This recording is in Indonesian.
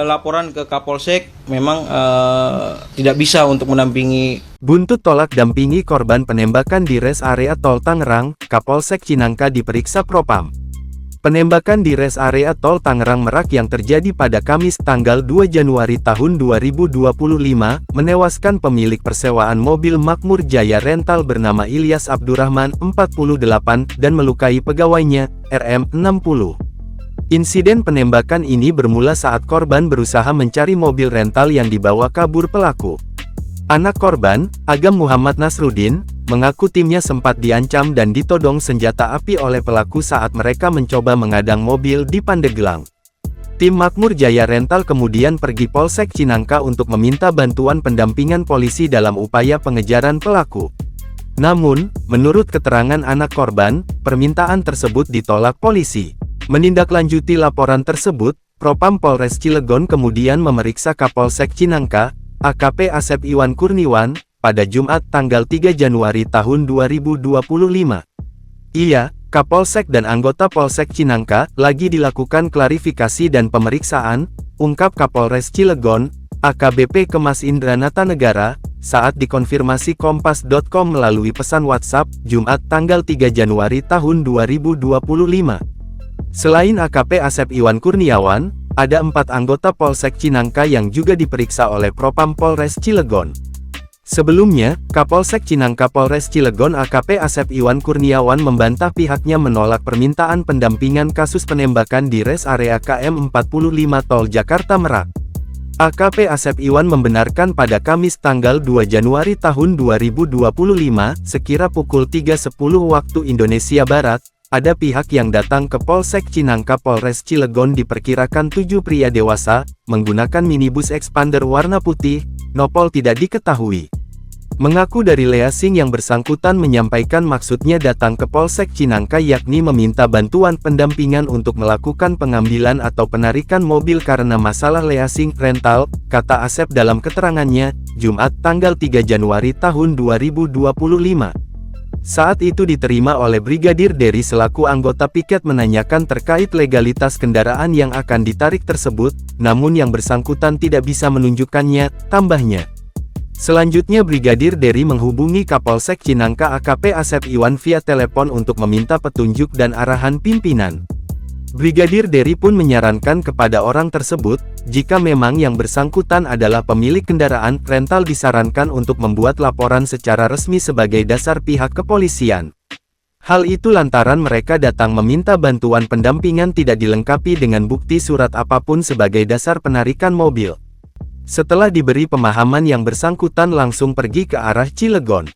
laporan ke Kapolsek, memang tidak bisa untuk mendampingi. Buntut tolak dampingi korban penembakan di res area Tol Tangerang, Kapolsek Cinangka diperiksa Propam. Penembakan di res area Tol Tangerang Merak yang terjadi pada Kamis tanggal 2 Januari tahun 2025, menewaskan pemilik persewaan mobil Makmur Jaya Rental bernama Ilyas Abdurrahman, 48, dan melukai pegawainya, RM, 60. Insiden penembakan ini bermula saat korban berusaha mencari mobil rental yang dibawa kabur pelaku. Anak korban, Agam Muhammad Nasruddin, mengaku timnya sempat diancam dan ditodong senjata api oleh pelaku saat mereka mencoba mengadang mobil di Pandeglang. Tim Makmur Jaya Rental kemudian pergi Polsek Cinangka untuk meminta bantuan pendampingan polisi dalam upaya pengejaran pelaku. Namun, menurut keterangan anak korban, permintaan tersebut ditolak polisi. Menindaklanjuti laporan tersebut, Propam Polres Cilegon kemudian memeriksa Kapolsek Cinangka, AKP Asep Iwan Kurniawan, pada Jumat tanggal 3 Januari tahun 2025. Ia, Kapolsek dan anggota Polsek Cinangka, lagi dilakukan klarifikasi dan pemeriksaan, ungkap Kapolres Cilegon, AKBP Kemas Indranata Negara, saat dikonfirmasi Kompas.com melalui pesan WhatsApp, Jumat tanggal 3 Januari tahun 2025. Selain AKP Asep Iwan Kurniawan, ada 4 anggota Polsek Cinangka yang juga diperiksa oleh Propam Polres Cilegon. Sebelumnya, Kapolsek Cinangka Polres Cilegon AKP Asep Iwan Kurniawan membantah pihaknya menolak permintaan pendampingan kasus penembakan di res area KM 45 Tol Jakarta Merak. AKP Asep Iwan membenarkan pada Kamis tanggal 2 Januari tahun 2025, sekira pukul 3.10 waktu Indonesia Barat, ada pihak yang datang ke Polsek Cinangka Polres Cilegon diperkirakan 7 pria dewasa, menggunakan minibus expander warna putih, nopol tidak diketahui. Mengaku dari leasing yang bersangkutan menyampaikan maksudnya datang ke Polsek Cinangka yakni meminta bantuan pendampingan untuk melakukan pengambilan atau penarikan mobil karena masalah leasing rental, kata Asep dalam keterangannya, Jumat tanggal 3 Januari tahun 2025. Saat itu diterima oleh Brigadir Dery selaku anggota piket menanyakan terkait legalitas kendaraan yang akan ditarik tersebut, namun yang bersangkutan tidak bisa menunjukkannya, tambahnya. Selanjutnya Brigadir Dery menghubungi Kapolsek Cinangka AKP Asep Iwan via telepon untuk meminta petunjuk dan arahan pimpinan. Brigadir Dery pun menyarankan kepada orang tersebut, jika memang yang bersangkutan adalah pemilik kendaraan rental disarankan untuk membuat laporan secara resmi sebagai dasar pihak kepolisian. Hal itu lantaran mereka datang meminta bantuan pendampingan tidak dilengkapi dengan bukti surat apapun sebagai dasar penarikan mobil. Setelah diberi pemahaman yang bersangkutan langsung pergi ke arah Cilegon.